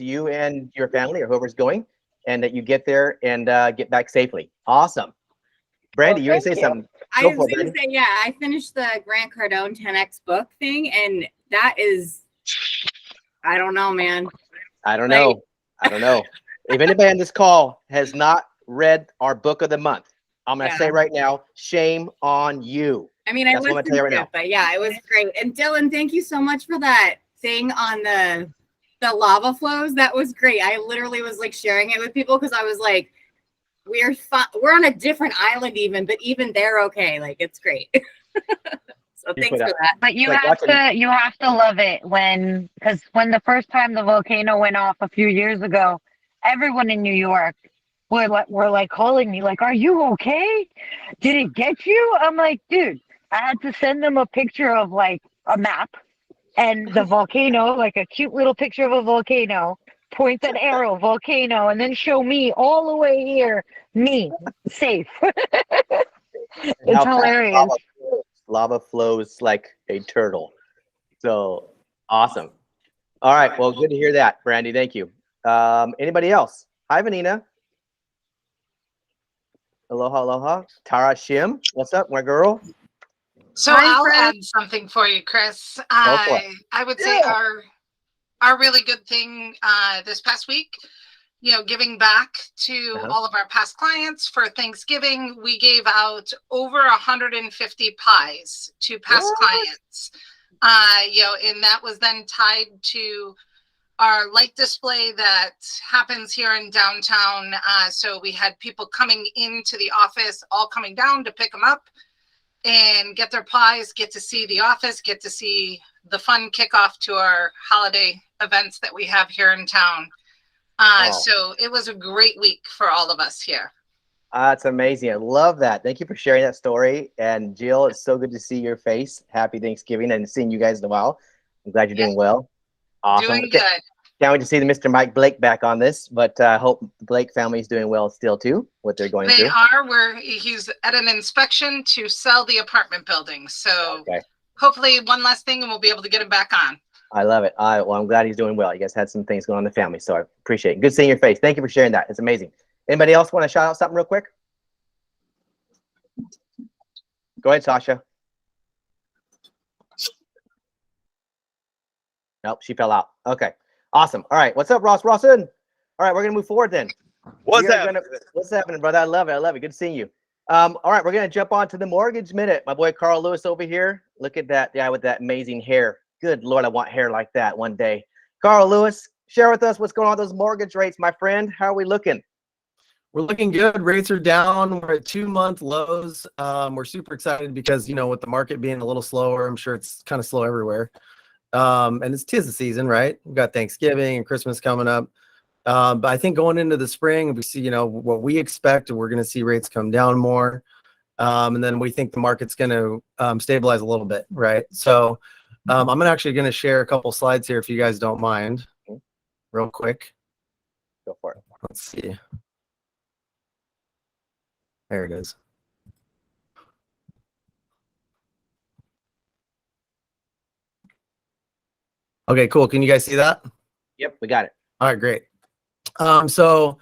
to you and your family or whoever's going, and that you get there and get back safely. Awesome. Brandy, you're going to say something. I was going to say, yeah, I finished the Grant Cardone 10X book thing, and that is, I don't know, man. I don't know. If anybody on this call has not read our book of the month, I'm going to say right now, shame on you. I mean, I listened to it, but yeah, it was great. And Dylan, thank you so much for that thing on the lava flows. That was great. I literally was like sharing it with people because I was like, we're on a different island even, but even they're okay. Like, it's great. So thanks for that. But you have to love it because when the first time the volcano went off a few years ago, everyone in New York were like calling me like, "Are you okay? Did it get you?" I'm like, dude, I had to send them a picture of like a map and the volcano, like a cute little picture of a volcano, point an arrow, volcano, and then show me all the way here, me, safe. It's hilarious. Lava flows like a turtle. So awesome. All right. Well, good to hear that, Brandy. Thank you. Anybody else? Hi, Vanina. Aloha, aloha. Tara Shim. What's up, my girl? So I'll add something for you, Chris. I would say our really good thing this past week, giving back to all of our past clients for Thanksgiving, we gave out over 150 pies to past clients. And that was then tied to our light display that happens here in downtown. So we had people coming into the office, all coming down to pick them up and get their pies, get to see the office, get to see the fun kickoff to our holiday events that we have here in town. So it was a great week for all of us here. That's amazing. I love that. Thank you for sharing that story. And Jill, it's so good to see your face. Happy Thanksgiving and seeing you guys in a while. I'm glad you're doing well. Awesome. Doing good. Can't wait to see the Mr. Mike Blake back on this, but I hope the Blake family is doing well still too, what they're going through. They are. He's at an inspection to sell the apartment building. So hopefully one last thing and we'll be able to get him back on. I love it. Well, I'm glad he's doing well. You guys had some things going on in the family, so I appreciate it. Good seeing your face. Thank you for sharing that. It's amazing. Anybody else want to shout out something real quick? Go ahead, Sasha. Nope, she fell out. Okay. Awesome. All right. What's up, Ross Rawson? All right, we're going to move forward then. What's happening? What's happening, brother? I love it. I love it. Good seeing you. All right, we're going to jump on to the Mortgage Minute. My boy Carl Lewis over here. Look at that guy with that amazing hair. Good Lord, I want hair like that one day. Carl Lewis, share with us what's going on with those mortgage rates, my friend. How are we looking? We're looking good. Rates are down. We're at 2-month lows. We're super excited because, with the market being a little slower, I'm sure it's kind of slow everywhere. And it's 'tis the season, right? We've got Thanksgiving and Christmas coming up. But I think going into the spring, we see, what we expect, we're going to see rates come down more. And then we think the market's going to stabilize a little bit, right? So I'm actually going to share a couple slides here if you guys don't mind, real quick. Go for it. Let's see. There it is. Okay, cool. Can you guys see that? Yep, we got it. All right, great. So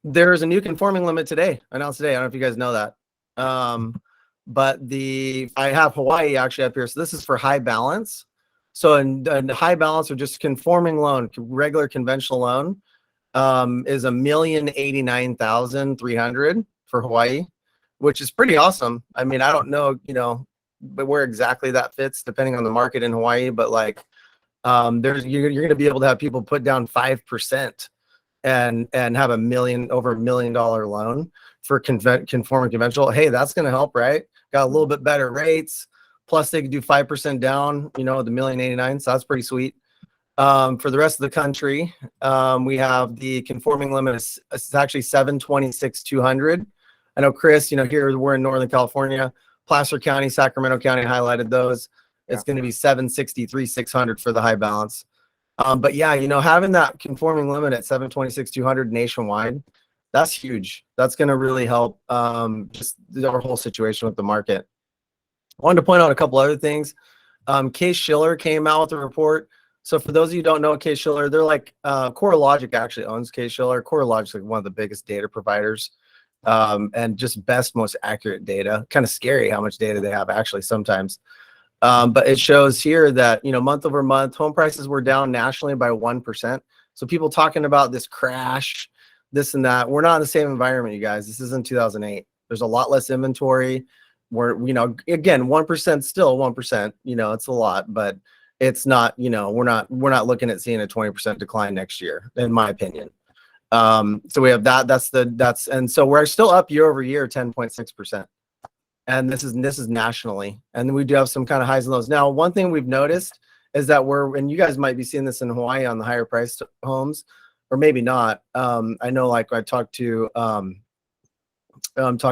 there's a new conforming limit today, announced today. I don't know if you guys know that. But I have Hawaii actually up here. So this is for high balance. So in high balance or just conforming loan, regular conventional loan, is $1,089,300 for Hawaii, which is pretty awesome. I mean, I don't know, but where exactly that fits depending on the market in Hawaii, but like you're going to be able to have people put down 5% and have over $1 million loan for conforming conventional. Hey, that's going to help, right? Got a little bit better rates. Plus they could do 5% down, the $1,089,000. So that's pretty sweet. For the rest of the country, we have the conforming limit is actually $726,200. I know, Chris, here we're in Northern California, Placer County, Sacramento County highlighted those. It's going to be $763,600 for the high balance. But yeah, having that conforming limit at $726,200 nationwide, that's huge. That's going to really help just our whole situation with the market. I wanted to point out a couple other things. Case Shiller came out with a report. So for those of you who don't know Case-Shiller, they're like CoreLogic actually owns Case-Shiller. CoreLogic is like one of the biggest data providers, and just best, most accurate data. Kind of scary how much data they have actually sometimes. But it shows here that, you know, month over month, home prices were down nationally by 1%. So people talking about this crash, this and that, we're not in the same environment, you guys. This isn't 2008. There's a lot less inventory. We're, you know, again, 1% still 1%, you know, it's a lot, but it's not, you know, we're not looking at seeing a 20% decline next year, in my opinion. So we have that, and so we're still up year over year, 10.6%. And this is nationally. And we do have some kind of highs and lows. Now, one thing we've noticed is that and you guys might be seeing this in Hawaii on the higher priced homes, or maybe not. I know, like I talked to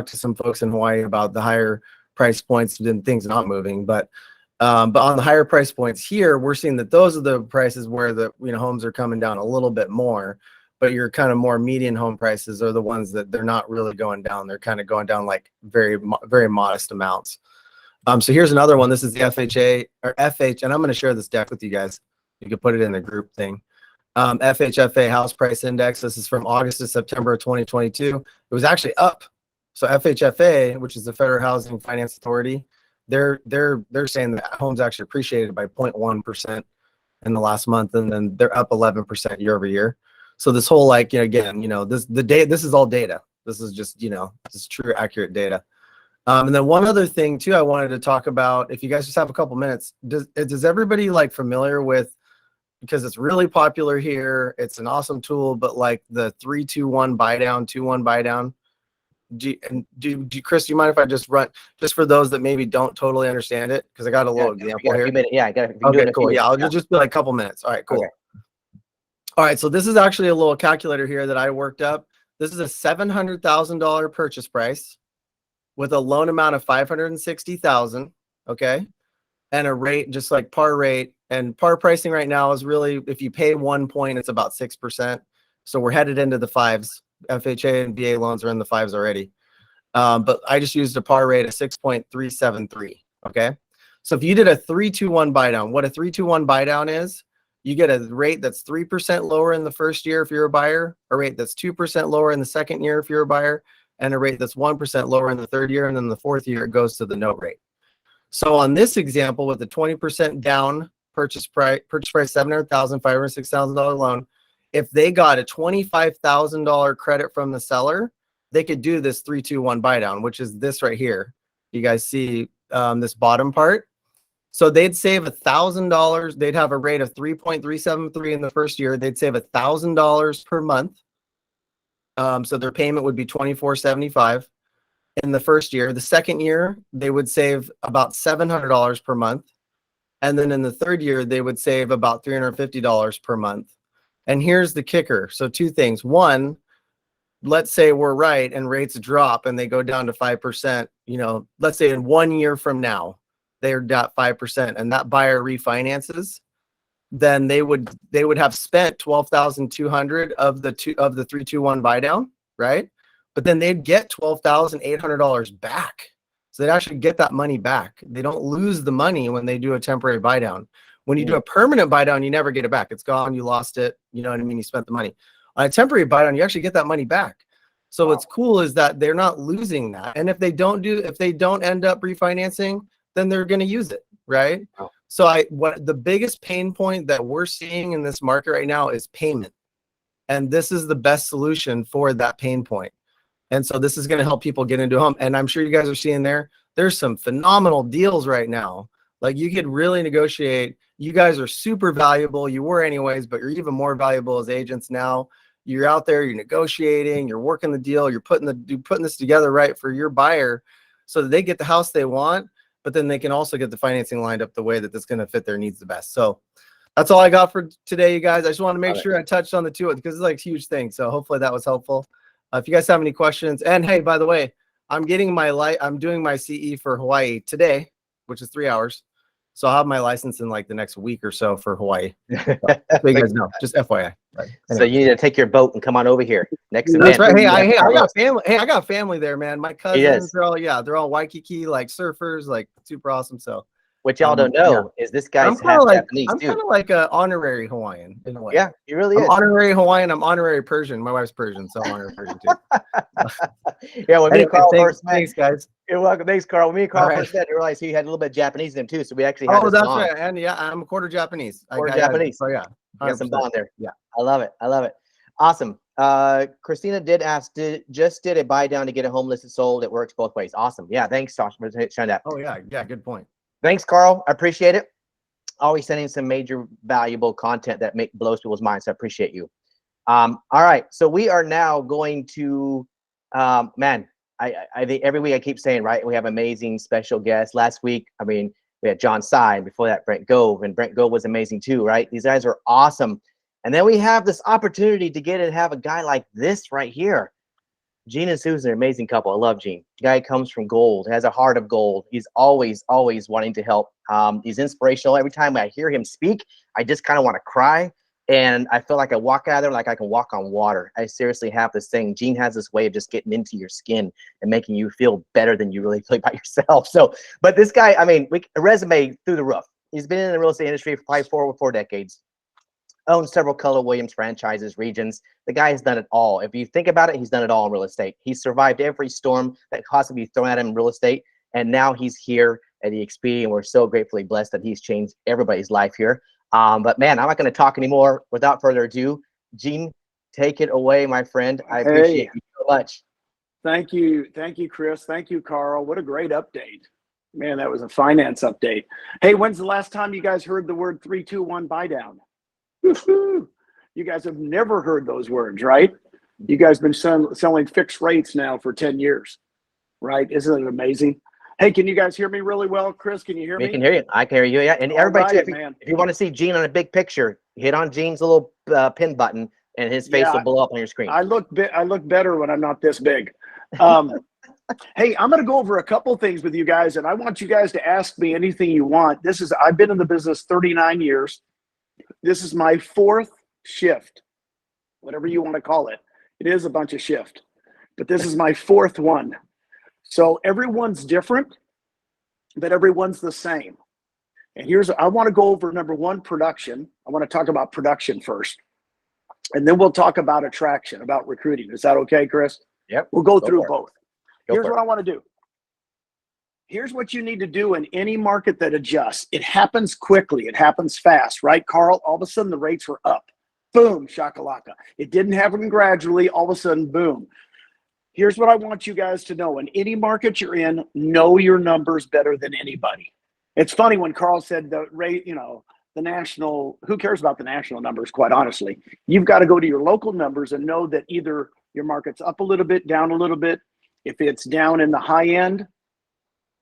some folks in Hawaii about the higher price points and things not moving, but on the higher price points here, we're seeing that those are the prices where the, you know, homes are coming down a little bit more, but your kind of more median home prices are the ones that they're not really going down. They're kind of going down like very, very modest amounts. So here's another one. This is the FHA or FH, and I'm going to share this deck with you guys. You can put it in the group thing. FHFA house price index. This is from August to September of 2022. It was actually up. So FHFA, which is the Federal Housing Finance Authority, they're saying that homes actually appreciated by 0.1% in the last month, and then they're up 11% year over year. So this whole, like, you know, again, you know, this is all data. This is just, you know, this is true, accurate data. And then one other thing too, I wanted to talk about, if you guys just have a couple minutes, does everybody like familiar with, because it's really popular here, it's an awesome tool, but like the 3-2-1 buy down, 2-1 buy down. Chris, do you mind if I just run, just for those that maybe don't totally understand it? Because I got a little example here. Yeah, I got it. Okay, cool. Yeah, I'll just be like a couple minutes. All right, cool. Okay. All right, so this is actually a little calculator here that I worked up. This is a $700,000 purchase price with a loan amount of $560,000, okay, and a rate just like par rate. And par pricing right now is really, if you pay 1 point, it's about 6%. So we're headed into the fives. FHA and VA loans are in the fives already. But I just used a par rate of 6.373. Okay, so if you did a 3-2-1 buy down, what a 3-2-1 buy down is, you get a rate that's 3% lower in the first year if you're a buyer, a rate that's 2% lower in the second year if you're a buyer, and a rate that's 1% lower in the third year, and then the fourth year it goes to the note rate. So on this example, with the 20% down purchase price $700,000, $506,000 loan, if they got a $25,000 credit from the seller, they could do this 3-2-1 buy down, which is this right here. You guys see this bottom part? So they'd save $1,000. They'd have a rate of 3.373 in the first year. They'd save $1,000 per month. So their payment would be $2,475 in the first year. The second year, they would save about $700 per month. And then in the third year, they would save about $350 per month. And here's the kicker. So two things. One, let's say we're right and rates drop and they go down to 5%. You know, let's say in 1 year from now, they're at 5%, and that buyer refinances, then they would have spent $12,200 of the 3-2-1 buy down, right? But then they'd get $12,800 back. So they'd actually get that money back. They don't lose the money when they do a temporary buy down. When you do a permanent buy down, you never get it back. It's gone. You lost it. You know what I mean? You spent the money. On a temporary buy down, you actually get that money back. So what's cool is that they're not losing that. And if they don't end up refinancing, then they're going to use it, right? Oh. So what the biggest pain point that we're seeing in this market right now is payment. And this is the best solution for that pain point. And so this is going to help people get into a home. And I'm sure you guys are seeing there's some phenomenal deals right now. Like, you could really negotiate. You guys are super valuable. You were anyways, but you're even more valuable as agents now. You're out there, you're negotiating, you're working the deal, you're putting this together right for your buyer so that they get the house they want, but then they can also get the financing lined up the way that that's going to fit their needs the best. So that's all I got for today, you guys. I just want to make sure I touched on the two, because it's like a huge thing. So hopefully that was helpful. If you guys have any questions, and hey, by the way, I'm doing my CE for Hawaii today, which is 3 hours. So I'll have my license in like the next week or so for Hawaii. So you guys know, just FYI. Right. Anyway. So you need to take your boat and come on over here next event. That's right. Hey, I got family. Hey, I got family there, man. My cousins, they're all Waikiki, like surfers, like super awesome. So What y'all don't know is this guy's I'm kind half of like Japanese I'm too. kind of like an honorary Hawaiian in a way. Yeah, he really I'm is. honorary Hawaiian. I'm honorary Persian. My wife's Persian, so I'm honorary Persian too. Yeah, when me and Carl first met, thanks, guys. you're welcome. Thanks, Carl. When me and Carl All first met, I realized he had a little bit of Japanese in him too. So we actually had Oh, this that's bond. right. And yeah, I'm a quarter Japanese. Quarter Japanese. So yeah, got some 100%. bond there. Yeah, I love it. I love it. Awesome. Christina did ask, did a buy down to get a home listed sold? It works both ways. Awesome. Yeah. Thanks, Josh, for sharing that. Oh yeah, good point. Thanks, Carl. I appreciate it. Always sending some major valuable content that blows people's minds. So I appreciate you. All right. So we are now going to, man, I think every week I keep saying, right, we have amazing special guests. Last week, I mean, we had John Sy, and before that, Brent Gove, and Brent Gove was amazing too, right? These guys are awesome. And then we have this opportunity to get and have a guy like this right here. Gene and Susan are an amazing couple. I love Gene. The guy comes from gold, has a heart of gold. He's always wanting to help. He's inspirational. Every time I hear him speak, I just kind of want to cry. And I feel like I walk out of there like I can walk on water. I seriously have this thing. Gene has this way of just getting into your skin and making you feel better than you really feel about yourself. So, but this guy, I mean, a resume through the roof. He's been in the real estate industry for probably four decades. Owns several Keller Williams franchises, regions. The guy has done it all. If you think about it, he's done it all in real estate. He's survived every storm that could possibly be thrown at him in real estate. And now he's here at EXP, and we're so gratefully blessed that he's changed everybody's life here. But man, I'm not going to talk anymore. Without further ado, Gene, take it away, my friend. I appreciate you so much. Thank you, Chris. Thank you, Carl. What a great update. Man, that was a finance update. Hey, when's the last time you guys heard the word 3-2-1 buy down? Woo-hoo. You guys have never heard those words, right? You guys been selling fixed rates now for 10 years, right? Isn't it amazing? Hey, can you guys hear me really well? Chris, can you hear me? We can hear you. I can hear you, yeah. And everybody, right, too, if you want to see Gene on a big picture, hit on Gene's little pin button, and his face will blow up on your screen. I look better when I'm not this big. Hey, I'm going to go over a couple things with you guys, and I want you guys to ask me anything you want. I've been in the business 39 years. This is my fourth shift, whatever you want to call it. It is a bunch of shift, but this is my fourth one. So everyone's different, but everyone's the same. And I want to go over number one, production. I want to talk about production first, and then we'll talk about attraction, about recruiting. Is that okay, Chris? Yep. We'll go through both. Here's what I want to do. Here's what you need to do in any market that adjusts. It happens quickly. It happens fast, right, Carl? All of a sudden, the rates were up. Boom, shakalaka. It didn't happen gradually. All of a sudden, boom. Here's what I want you guys to know. In any market you're in, know your numbers better than anybody. It's funny when Carl said the rate, the national, who cares about the national numbers, quite honestly? You've got to go to your local numbers and know that either your market's up a little bit, down a little bit. If it's down in the high end,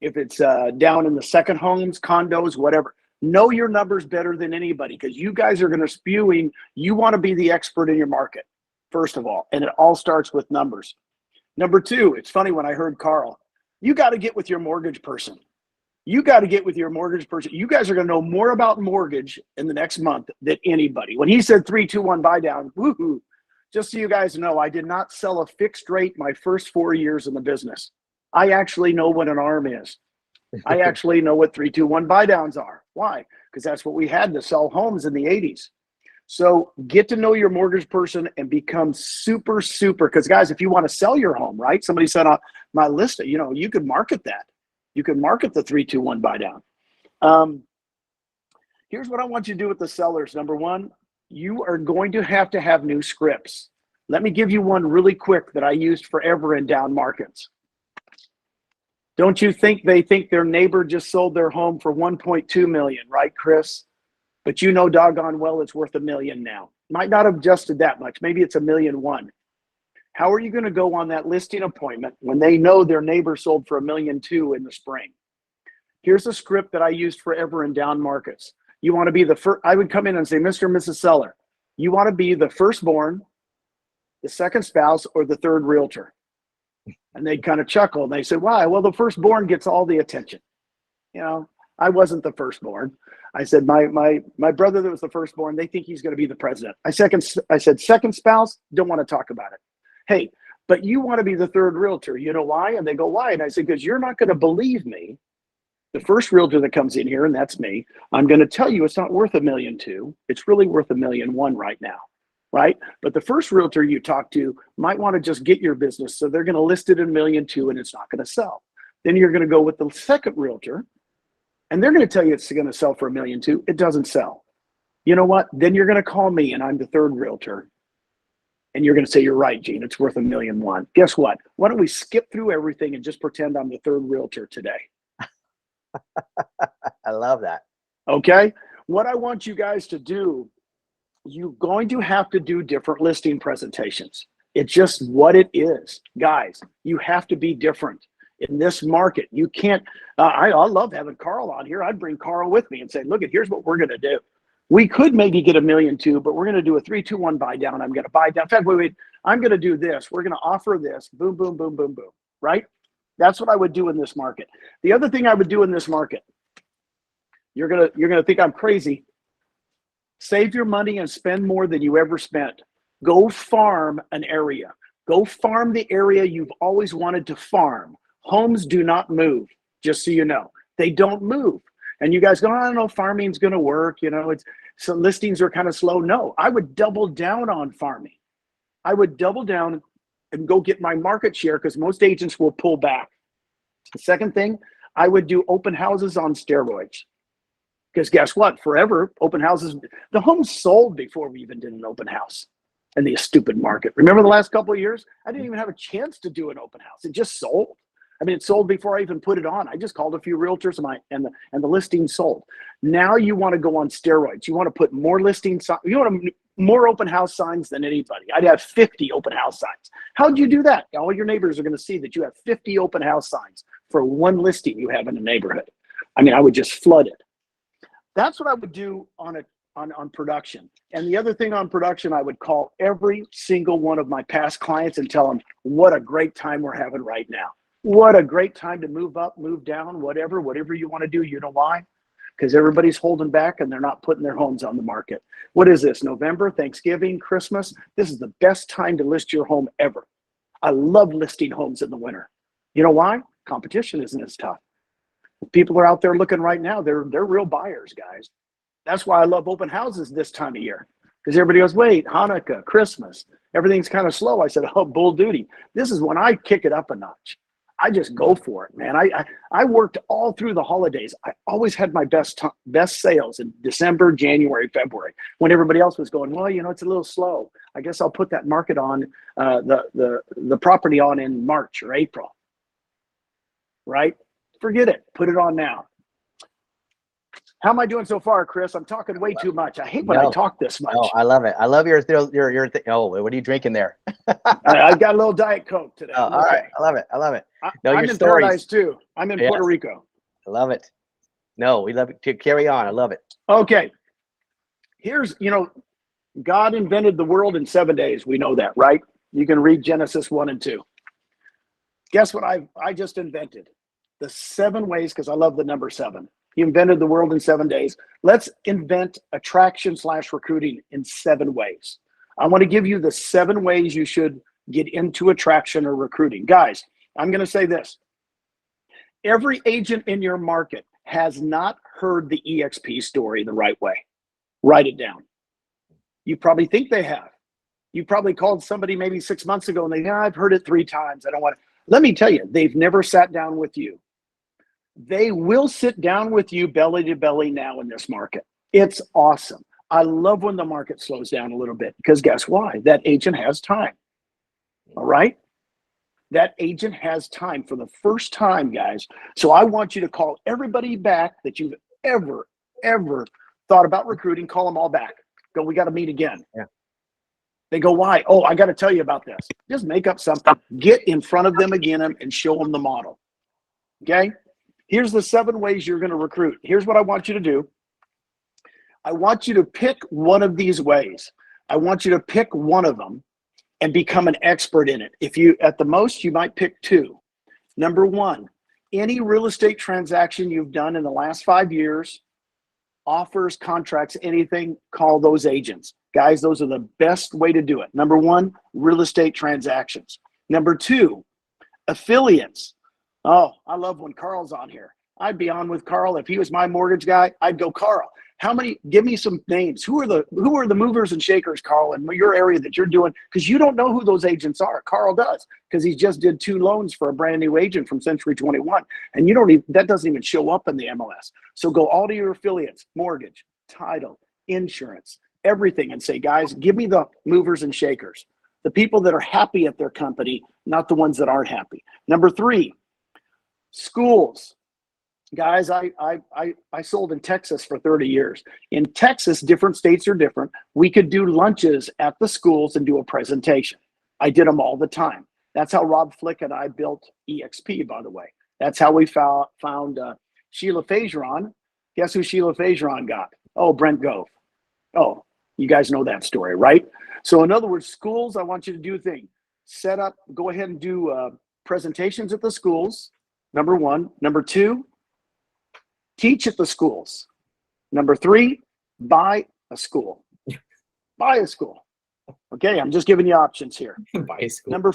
if it's down in the second homes, condos, whatever. Know your numbers better than anybody, because you guys are going to you want to be the expert in your market, first of all. And it all starts with numbers. Number two, it's funny when I heard Carl, you got to get with your mortgage person. You got to get with your mortgage person. You guys are going to know more about mortgage in the next month than anybody. When he said 3-2-1 buy down, woohoo. Just so you guys know, I did not sell a fixed rate my first 4 years in the business. I actually know what an ARM is. I actually know what 3-2-1 buy downs are. Why? Because that's what we had to sell homes in the 80s. So get to know your mortgage person and become super, because guys, if you want to sell your home, right? Somebody said on my list, you could market that. You can market the 3-2-1 buy down. Here's what I want you to do with the sellers. Number one, you are going to have new scripts. Let me give you one really quick that I used forever in down markets. Don't you think they think their neighbor just sold their home for 1.2 million, right, Chris? But doggone well it's worth $1 million now. Might not have adjusted that much. Maybe it's $1.1 million. How are you going to go on that listing appointment when they know their neighbor sold for $1.2 million in the spring? Here's a script that I used forever in down markets. You want to be the first. I would come in and say, Mr. and Mrs. Seller, you want to be the firstborn, the second spouse, or the third realtor? And they'd kind of chuckle. And they said, why? Well, the firstborn gets all the attention. I wasn't the firstborn. I said, my brother that was the firstborn, they think he's going to be the president. I said, second spouse, don't want to talk about it. Hey, but you want to be the third realtor. You know why? And they go, why? And I said, because you're not going to believe me The first realtor that comes in here, and that's me, I'm going to tell you it's not worth $1.2 million. It's really worth $1.1 million right now, right? But the first realtor you talk to might want to just get your business, so they're going to list it at $1.2 million and it's not going to sell. Then you're going to go with the second realtor, and they're going to tell you it's going to sell for $1.2 million. It doesn't sell. You know what? Then you're going to call me, and I'm the third realtor, and you're going to say, you're right, Gene, it's worth $1.1 million. Guess what? Why don't we skip through everything and just pretend I'm the third realtor today? I love that. Okay. What I want you guys to do, you're going to have to do different listing presentations. It's just what it is. Guys, you have to be different in this market. You can't, I love having Carl on here. I'd bring Carl with me and say, look, here's what we're going to do. We could maybe get $1.2 million, but we're going to do a 3-2-1 buy down. I'm going to buy down. In fact, wait, I'm going to do this. We're going to offer this. Boom, boom, boom, boom, boom. Right? That's what I would do in this market. The other thing I would do in this market, you're gonna think I'm crazy. Save your money and spend more than you ever spent. Go farm an area. Go farm the area you've always wanted to farm. Homes do not move, just so you know. They don't move. And you guys go, I don't know, farming's gonna work. You know, so listings are kind of slow. No, I would double down on farming. I would double down and go get my market share, because most agents will pull back. The second thing, I would do open houses on steroids. Because guess what? Forever, open houses, the homes sold before we even did an open house in the stupid market. Remember the last couple of years? I didn't even have a chance to do an open house. It just sold. I mean, it sold before I even put it on. I just called a few realtors and the listing sold. Now you want to go on steroids. You want to put more listings. You want more open house signs than anybody. I'd have 50 open house signs. How'd you do that? All your neighbors are going to see that you have 50 open house signs for one listing you have in a neighborhood. I mean, I would just flood it. That's what I would do on production. And the other thing on production, I would call every single one of my past clients and tell them what a great time we're having right now. What a great time to move up, move down, whatever you want to do. You know why? Because everybody's holding back and they're not putting their homes on the market. What is this? November, Thanksgiving, Christmas? This is the best time to list your home ever. I love listing homes in the winter. You know why? Competition isn't as tough. People are out there looking right now. They're real buyers, guys. That's why I love open houses this time of year. Because everybody goes, wait, Hanukkah, Christmas, everything's kind of slow. I said, oh, bull duty. This is when I kick it up a notch. I just go for it, man. I worked all through the holidays. I always had my best sales in December, January, February, when everybody else was going, well, you know, it's a little slow. I guess I'll put that market on, the property on in March or April, right? Forget it. Put it on now. How am I doing so far, Chris? I'm talking way too much. I hate when I talk this much. Oh, I love it. I love your thing. Oh, what are you drinking there? I got a little Diet Coke today. Oh, all right. I love it. I love it. I'm in Paradise too. I'm in Puerto Rico. I love it. No, we love it. To carry on. I love it. Okay. Here's, God invented the world in 7 days. We know that, right? You can read Genesis 1 and 2. Guess what I just invented? The 7 ways, because I love the number 7. He invented the world in 7 days. Let's invent attraction/recruiting in 7 ways. I want to give you the 7 ways you should get into attraction or recruiting. Guys, I'm going to say this. Every agent in your market has not heard the EXP story the right way. Write it down. You probably think they have. You probably called somebody maybe 6 months ago and I've heard it 3 times. I don't want to. Let me tell you, they've never sat down with you. They will sit down with you belly to belly now in this market. It's awesome. I love when the market slows down a little bit, because guess why? That agent has time. All right? That agent has time for the first time, guys. So I want you to call everybody back that you've ever thought about recruiting. Call them all back. Go, we got to meet again. Yeah. They go, why? Oh, I got to tell you about this. Just make up something. Get in front of them again and show them the model. Okay? Here's the 7 ways you're going to recruit. Here's what I want you to do. I want you to pick one of these ways. I want you to pick one of them and become an expert in it. If you, at the most, you might pick 2. Number 1, any real estate transaction you've done in the last 5 years, offers, contracts, anything, call those agents. Guys, those are the best way to do it. Number 1, real estate transactions. Number 2, affiliates. Oh, I love when Carl's on here. I'd be on with Carl. If he was my mortgage guy, I'd go, Carl, give me some names. Who are the movers and shakers, Carl, in your area that you're doing? Because you don't know who those agents are. Carl does, because he just did 2 loans for a brand new agent from Century 21. And that doesn't even show up in the MLS. So go all to your affiliates, mortgage, title, insurance, everything, and say, guys, give me the movers and shakers, the people that are happy at their company, not the ones that aren't happy. Number 3, schools. Guys, I sold in Texas for 30 years. In Texas, different states are different. We could do lunches at the schools and do a presentation. I did them all the time. That's how Rob Flick and I built EXP, by the way. That's how we found Sheila Fageron. Guess who Sheila Fageron got? Oh, Brent Gove. Oh, you guys know that story, right? So in other words, schools, I want you to do a thing. Set up, go ahead and do presentations at the schools, number 1. Number 2, teach at the schools. Number 3, buy a school. Buy a school. Okay, I'm just giving you options here. Buy a school. Number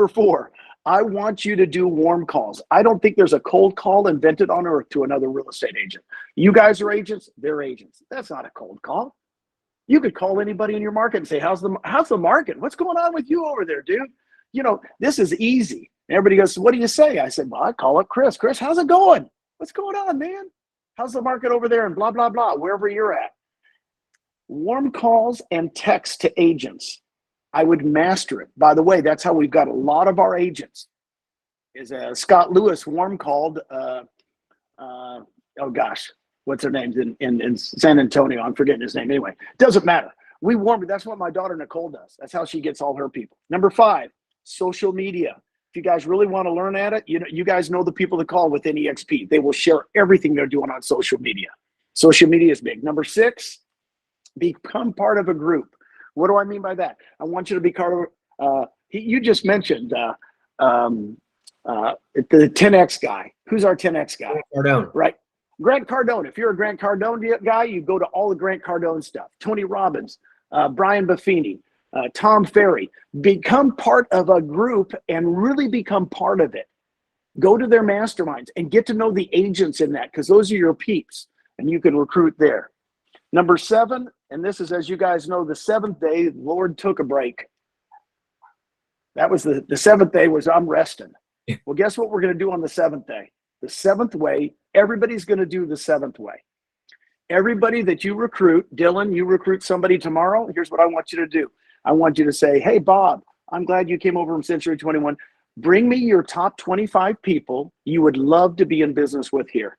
four, I want you to do warm calls. I don't think there's a cold call invented on earth to another real estate agent. You guys are agents, they're agents. That's not a cold call. You could call anybody in your market and say, how's the market? What's going on with you over there, dude? You know, this is easy. Everybody goes, what do you say? I said, well, I call up Chris. Chris, how's it going? What's going on, man? How's the market over there? And blah, blah, blah, wherever you're at. Warm calls and text to agents. I would master it. By the way, that's how we've got a lot of our agents. Is Scott Lewis warm called, oh gosh, what's her name in San Antonio? I'm forgetting his name. Anyway, doesn't matter. We warm it. That's what my daughter Nicole does. That's how she gets all her people. Number 5, social media. If you guys really want to learn at it, you guys know the people to call within EXP. They will share everything they're doing on social media. Social media is big. Number 6, become part of a group. What do I mean by that? I want you to be part of, you just mentioned the 10X guy. Who's our 10X guy? Cardone. Right. Grant Cardone. If you're a Grant Cardone guy, you go to all the Grant Cardone stuff. Tony Robbins, Brian Buffini, Tom Ferry. Become part of a group and really become part of it. Go to their masterminds and get to know the agents in that, because those are your peeps and you can recruit there. Number 7, and this is, as you guys know, the 7th day, the Lord took a break. That was the 7th day was I'm resting. Well, guess what we're going to do on the 7th day? The 7th way, everybody's going to do the 7th way. Everybody that you recruit, Dylan, you recruit somebody tomorrow, here's what I want you to do. I want you to say, hey, Bob, I'm glad you came over from Century 21. Bring me your top 25 people you would love to be in business with here.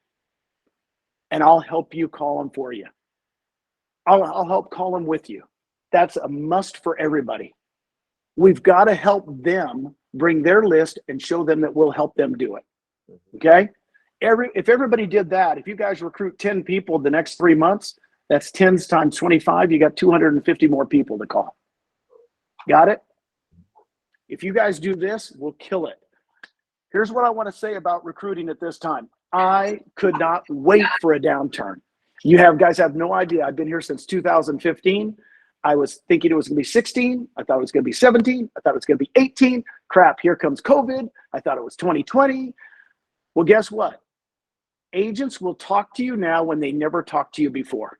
And I'll help you call them for you. I'll help call them with you. That's a must for everybody. We've got to help them bring their list and show them that we'll help them do it. Okay? If everybody did that, if you guys recruit 10 people the next 3 months, that's 10 times 25. You got 250 more people to call. Got it? If you guys do this, we'll kill it. Here's what I want to say about recruiting at this time. I could not wait for a downturn. You guys have no idea. I've been here since 2015. I was thinking it was going to be 16. I thought it was going to be 17. I thought it was going to be 18. Crap, here comes COVID. I thought it was 2020. Well, guess what? Agents will talk to you now when they never talked to you before.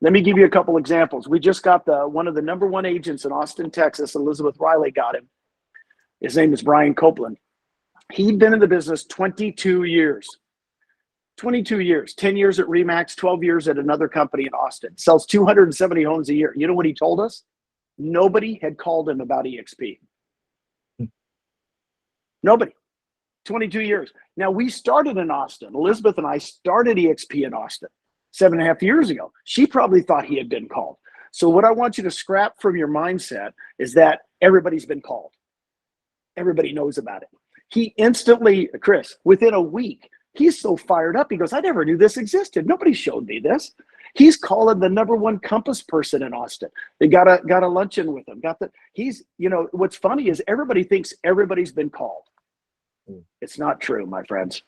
Let me give you a couple examples. We just got one of the #1 agents in Austin, Texas. Elizabeth Riley got him. His name is Brian Copeland. He'd been in the business 22 years. 22 years, 10 years at Remax, 12 years at another company in Austin. Sells 270 homes a year. You know what he told us? Nobody had called him about EXP. Nobody. 22 years. Now, we started in Austin. Elizabeth and I started EXP in Austin 7.5 years ago. She probably thought he had been called. So what I want you to scrap from your mindset is that everybody's been called. Everybody knows about it. He instantly, Chris, within a week, he's so fired up. He goes, I never knew this existed. Nobody showed me this. He's calling the #1 Compass person in Austin. They got a luncheon with him. What's funny is everybody thinks everybody's been called. It's not true, my friends.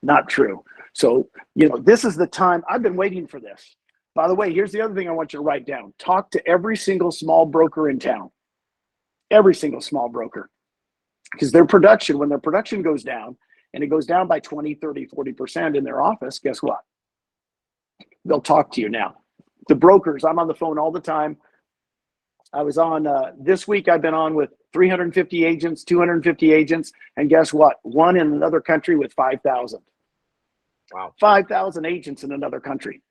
Not true. So, this is the time. I've been waiting for this. By the way, here's the other thing I want you to write down. Talk to every single small broker in town. Every single small broker. Because when their production goes down, and it goes down by 20, 30, 40% in their office, guess what? They'll talk to you now. The brokers, I'm on the phone all the time. I was on, this week I've been on with 350 agents, 250 agents, and guess what? One in another country with 5,000. Wow. 5,000 agents in another country.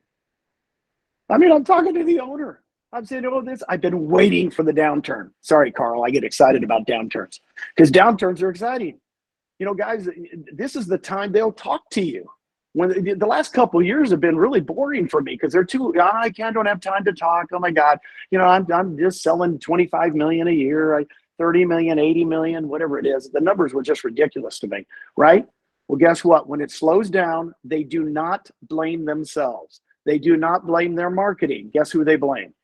I mean, I'm talking to the owner. I'm saying, oh, this, I've been waiting for the downturn. Sorry, Carl, I get excited about downturns because downturns are exciting. You know, guys, this is the time they'll talk to you. When the last couple of years have been really boring for me because they're too, I don't have time to talk. Oh my God. You know, I'm just selling 25 million a year, 30 million, 80 million, whatever it is. The numbers were just ridiculous to me, right? Well, guess what? When it slows down, they do not blame themselves. They do not blame their marketing. Guess who they blame?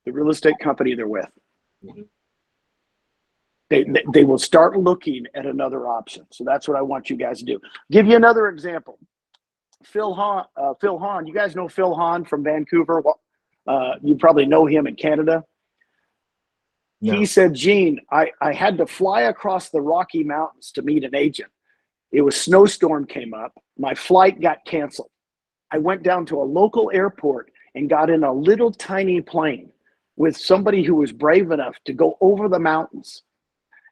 The real estate company they're with. They will start looking at another option. So that's what I want you guys to do. Give you another example. Phil Hahn. You guys know Phil Hahn from Vancouver? Well, you probably know him in Canada. No. He said, Gene, I had to fly across the Rocky Mountains to meet an agent. It was snowstorm came up. My flight got canceled. I went down to a local airport and got in a little tiny plane with somebody who was brave enough to go over the mountains.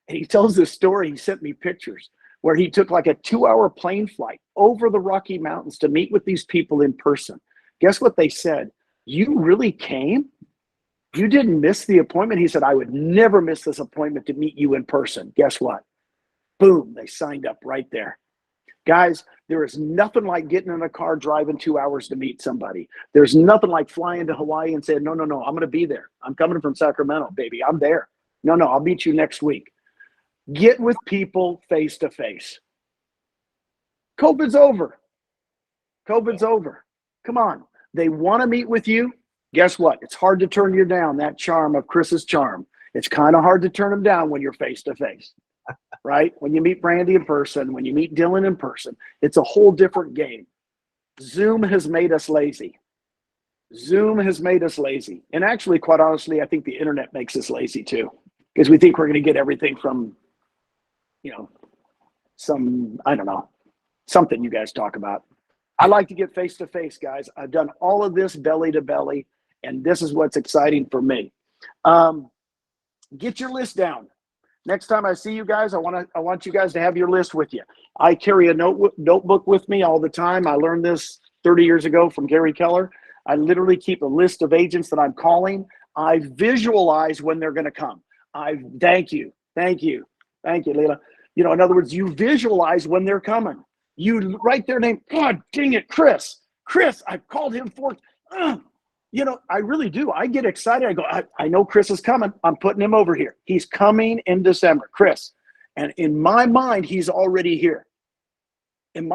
And he tells this story, he sent me pictures, where he took like a 2-hour plane flight over the Rocky Mountains to meet with these people in person. Guess what they said? You really came? You didn't miss the appointment? He said, I would never miss this appointment to meet you in person. Guess what? Boom, they signed up right there. Guys, there is nothing like getting in a car driving 2 hours to meet somebody. There's nothing like flying to Hawaii and saying, no, I'm going to be there. I'm coming from Sacramento, baby. I'm there. No, I'll meet you next week. Get with people face to face. COVID's over. COVID's over. Come on. They want to meet with you. Guess what? It's hard to turn you down, that charm of Chris's charm. It's kind of hard to turn them down when you're face to face. Right? When you meet Brandy in person, when you meet Dylan in person, it's a whole different game. Zoom has made us lazy. Zoom has made us lazy. And actually, quite honestly, I think the internet makes us lazy too, because we think we're going to get everything from, something you guys talk about. I like to get face to face, guys. I've done all of this belly to belly, and this is what's exciting for me. Get your list down. Next time I see you guys, I want you guys to have your list with you. I carry a notebook with me all the time. I learned this 30 years ago from Gary Keller. I literally keep a list of agents that I'm calling. I visualize when they're going to come. Thank you, Leila. In other words, you visualize when they're coming. You write their name. God dang it, Chris. I've called him for. I really do. I get excited. I go, I know Chris is coming. I'm putting him over here. He's coming in December, Chris. And in my mind, he's already here. And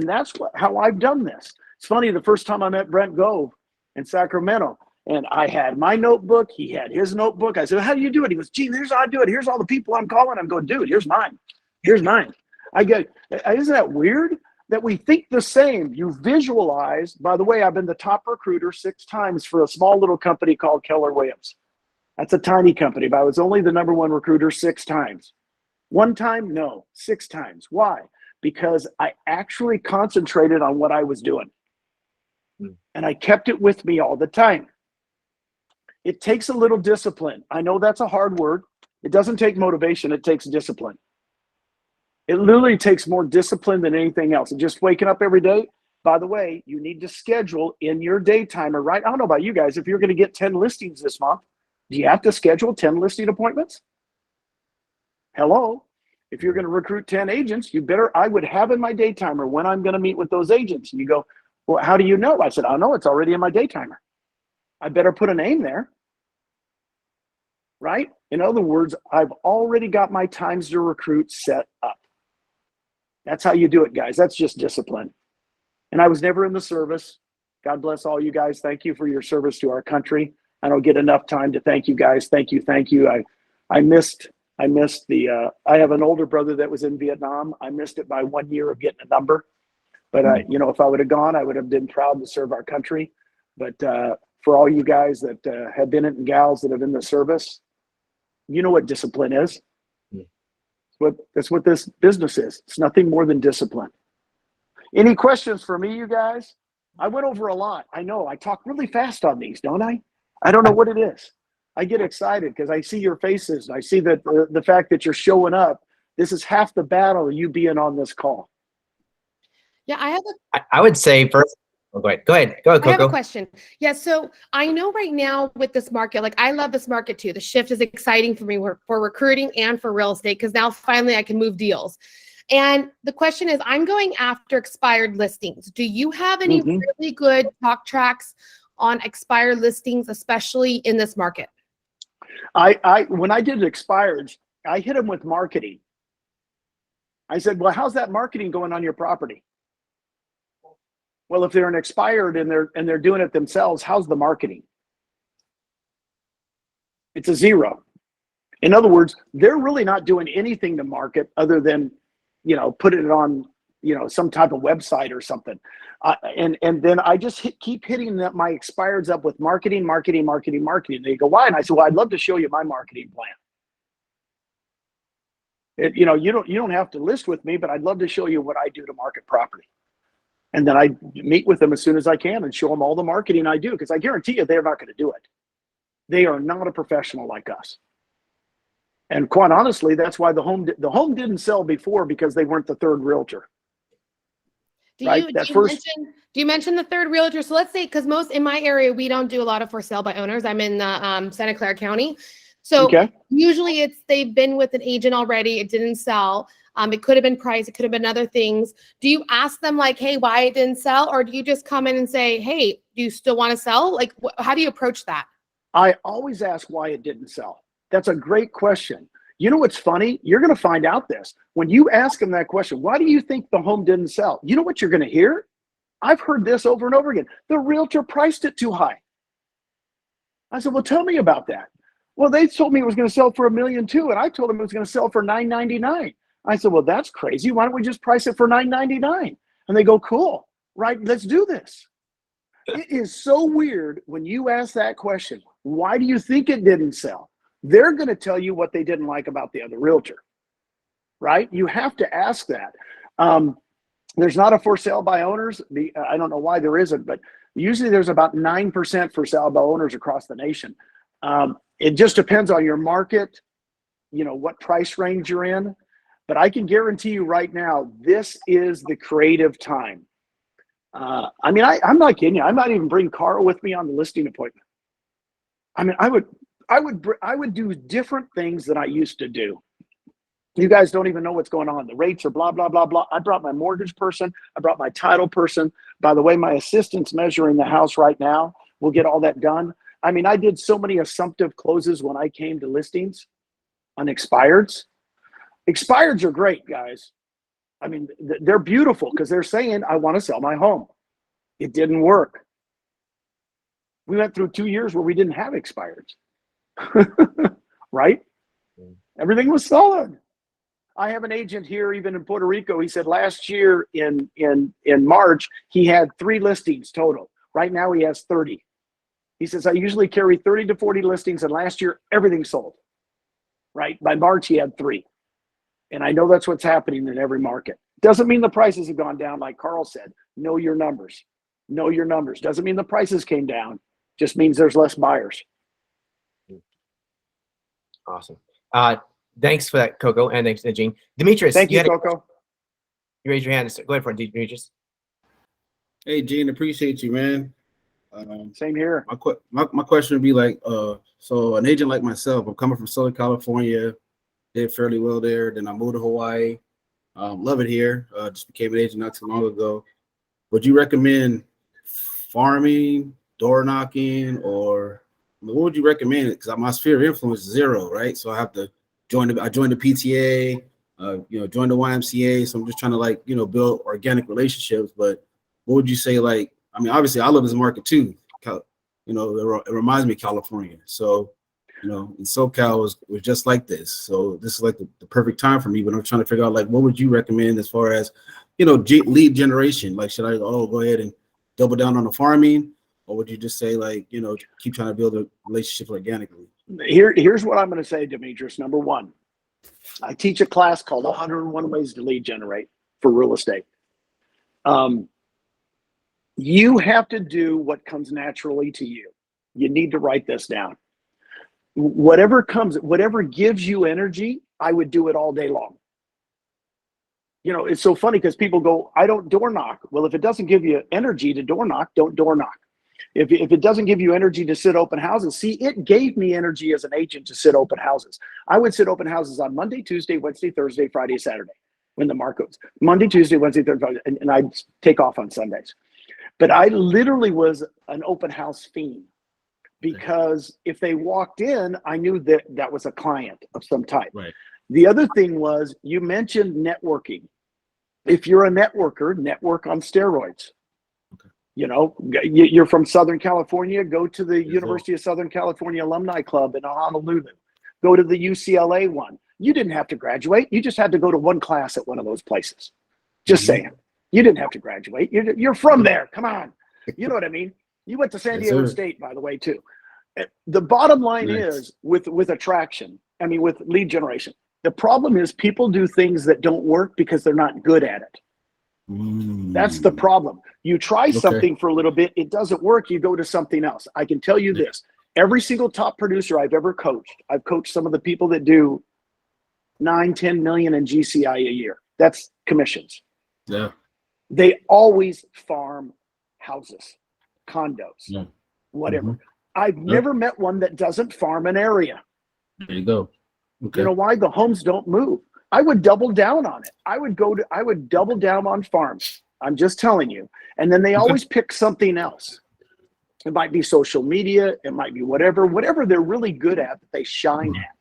that's how I've done this. It's funny, the first time I met Brent Gove in Sacramento, and I had my notebook. He had his notebook. I said, how do you do it? He goes, gee, here's how I do it. Here's all the people I'm calling. I'm going, dude, here's mine. I go, isn't that weird? That we think the same. You visualize. By the way, I've been the top recruiter 6 times for a small little company called Keller Williams. That's a tiny company, but I was only the #1 recruiter 6 times. 1 time? No, 6 times. Why? Because I actually concentrated on what I was doing. And I kept it with me all the time. It takes a little discipline. I know that's a hard word. It doesn't take motivation. It takes discipline. It literally takes more discipline than anything else. And just waking up every day. By the way, you need to schedule in your day timer, right? I don't know about you guys. If you're going to get 10 listings this month, do you have to schedule 10 listing appointments? Hello. If you're going to recruit 10 agents, I would have in my day timer when I'm going to meet with those agents. And you go, well, how do you know? I said, I know it's already in my day timer. I better put a name there. Right? In other words, I've already got my times to recruit set up. That's how you do it, guys. That's just discipline. And I was never in the service. God bless all you guys. Thank you for your service to our country. I don't get enough time to thank you guys. Thank you. I missed I have an older brother that was in Vietnam. I missed it by 1 year of getting a number. But if I would have gone, I would have been proud to serve our country. But for all you guys that have been it and gals that have been in the service, you know what discipline is. That's what this business is. It's nothing more than discipline. Any questions for me, you guys? I went over a lot. I know I talk really fast on these, don't I? I don't know what it is. I get excited because I see your faces. I see that the fact that you're showing up. This is half the battle of you being on this call. Yeah, I would say first. Oh, go ahead. Go ahead, Coco. I have a question. Yeah, so I know right now with this market, like I love this market too. The shift is exciting for me for recruiting and for real estate because now finally I can move deals. And the question is, I'm going after expired listings. Do you have any really good talk tracks on expired listings, especially in this market? When I did expireds, I hit them with marketing. I said, well, how's that marketing going on your property? Well, if they're an expired and they're doing it themselves, how's the marketing? It's a 0. In other words, they're really not doing anything to market other than, putting it on, some type of website or something. And then I just keep hitting my expireds up with marketing. They go, why? And I said, well, I'd love to show you my marketing plan. You don't have to list with me, but I'd love to show you what I do to market property. And then I meet with them as soon as I can and show them all the marketing I do, because I guarantee you they're not going to do it. They are not a professional like us. And quite honestly, that's why the home didn't sell before, because they weren't the third realtor. Do you mention the third realtor? So let's say, because most in my area, we don't do a lot of for sale by owners. I'm in Santa Clara County. So usually they've been with an agent already. It didn't sell. It could have been price. It could have been other things. Do you ask them like, hey, why it didn't sell? Or do you just come in and say, hey, do you still want to sell? Like, how do you approach that? I always ask why it didn't sell. That's a great question. You know what's funny? You're going to find out this. When you ask them that question, why do you think the home didn't sell? You know what you're going to hear? I've heard this over and over again. The realtor priced it too high. I said, well, tell me about that. Well, they told me it was going to sell for $1.2 million, and I told them it was going to sell for $999. I said, well, that's crazy. Why don't we just price it for $999? And they go, cool, right? Let's do this. It is so weird when you ask that question. Why do you think it didn't sell? They're going to tell you what they didn't like about the other realtor, right? You have to ask that. There's not a for sale by owners. I don't know why there isn't, but usually there's about 9% for sale by owners across the nation. It just depends on your market, what price range you're in. But I can guarantee you right now, this is the creative time. I'm not kidding you. I might even bring Carl with me on the listing appointment. I would do different things than I used to do. You guys don't even know what's going on. The rates are blah, blah, blah, blah. I brought my mortgage person. I brought my title person. By the way, my assistant's measuring the house right now. We'll get all that done. I did so many assumptive closes when I came to listings on expireds. Expireds are great, guys. They're beautiful because they're saying, I want to sell my home. It didn't work. We went through 2 years where we didn't have expireds. Right? Everything was solid. I have an agent here, even in Puerto Rico. He said last year in March, he had 3 listings total. Right now he has 30. He says, I usually carry 30 to 40 listings, and last year everything sold. Right? By March, he had 3. And I know that's what's happening in every market. Doesn't mean the prices have gone down, like Carl said. Know your numbers. Know your numbers. Doesn't mean the prices came down. Just means there's less buyers. Awesome. Thanks for that, Coco, and thanks, Gene. Demetrius, thank you, Coco. You raised your hand. Go ahead for it, Demetrius. Hey, Gene, appreciate you, man. Same here. My question would be like, so an agent like myself, I'm coming from Southern California, did fairly well there. Then I moved to Hawaii. Love it here. Just became an agent not too long ago. Would you recommend farming, door knocking, or what would you recommend? Because my sphere of influence is 0, right? So I have to join the PTA, join the YMCA. So I'm just trying to build organic relationships. But what would you say? Obviously I love this market too. It reminds me of California. So, in SoCal was just like this. So this is like the perfect time for me. But I'm trying to figure out what would you recommend as far as, lead generation? Should I go ahead and double down on the farming? Or would you just say keep trying to build a relationship organically? Here's what I'm going to say, Demetrius. Number one, I teach a class called 101 Ways to Lead Generate for real estate. You have to do what comes naturally to you. You need to write this down. Whatever gives you energy, I would do it all day long. You know, it's so funny because people go, I don't door knock. Well, if it doesn't give you energy to door knock, don't door knock. If it doesn't give you energy to sit open houses, see, it gave me energy as an agent to sit open houses. I would sit open houses on Monday, Tuesday, Wednesday, Thursday, Friday, Saturday when the market was Monday, Tuesday, Wednesday, Thursday, and I'd take off on Sundays. But I literally was an open house fiend because if they walked in, I knew that was a client of some type. Right. The other thing was, you mentioned networking. If you're a networker, network on steroids. Okay. You know, you're from Southern California, go to the University of Southern California Alumni Club in Honolulu. Go to the UCLA one. You didn't have to graduate. You just had to go to one class at one of those places. Just saying. You didn't have to graduate. You're from there. Come on. You know what I mean? You went to San Diego State, by the way, too. The bottom line is with attraction, with lead generation, the problem is people do things that don't work because they're not good at it. That's the problem. You try something for a little bit, it doesn't work, you go to something else. I can tell you this, every single top producer I've ever coached, I've coached some of the people that do 9-10 million in GCI a year. That's commissions. Yeah. They always farm houses, condos, whatever. I've never met one that doesn't farm an area. There you go. Okay. You know why? The homes don't move. I would double down on it. I would double down on farms. I'm just telling you. And then they always pick something else. It might be social media. It might be whatever they're really good at that they shine at.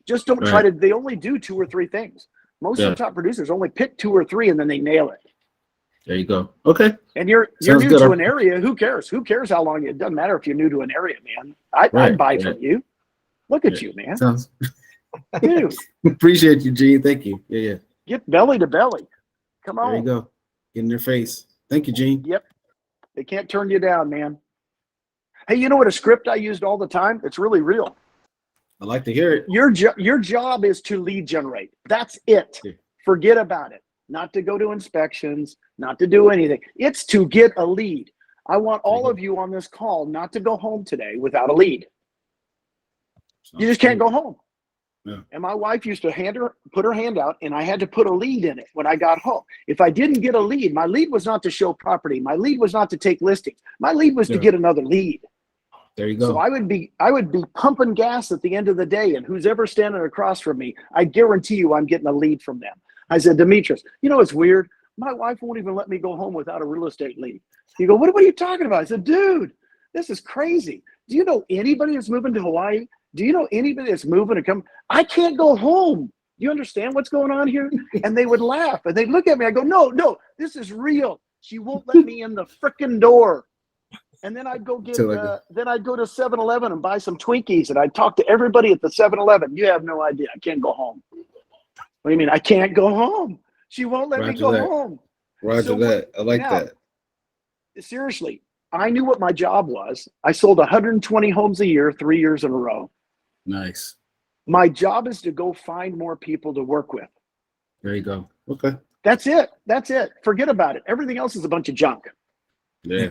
Just don't try to, they only do 2 or 3 things. Most of the top producers only pick 2 or 3 and then they nail it. There you go. Okay. And you're new to an area. Who cares? Who cares how long? It doesn't matter if you're new to an area, man. I'd buy from you. Look at you, man. Sounds. Dude. Appreciate you, Gene. Thank you. Yeah. Get belly to belly. Come on. There you go. Get in their face. Thank you, Gene. Yep. They can't turn you down, man. Hey, you know what a script I used all the time? It's really real. I like to hear it. Your job is to lead generate. That's it. Yeah. Forget about it. Not to go to inspections, not to do anything. It's to get a lead. I want all of you on this call not to go home today without a lead. You just can't go home. Yeah. And my wife used to put her hand out, and I had to put a lead in it when I got home. If I didn't get a lead, my lead was not to show property. My lead was not to take listings. My lead was to get another lead. There you go. So I would be pumping gas at the end of the day, and who's ever standing across from me, I guarantee you I'm getting a lead from them. I said, Demetrius, you know, it's weird. My wife won't even let me go home without a real estate lead. You go, what are you talking about? I said, dude, this is crazy. Do you know anybody that's moving to Hawaii? Do you know anybody that's moving to come? I can't go home. You understand what's going on here? And they would laugh and they'd look at me. I go, no, this is real. She won't let me in the frickin' door. And then I'd go to 7-Eleven and buy some Twinkies, and I'd talk to everybody at the 7-Eleven. You have no idea. I can't go home. What do you mean? I can't go home. She won't let me go home. Roger that. I like that. Seriously, I knew what my job was. I sold 120 homes a year, 3 years in a row. Nice. My job is to go find more people to work with. There you go. Okay. That's it. Forget about it. Everything else is a bunch of junk. Yeah.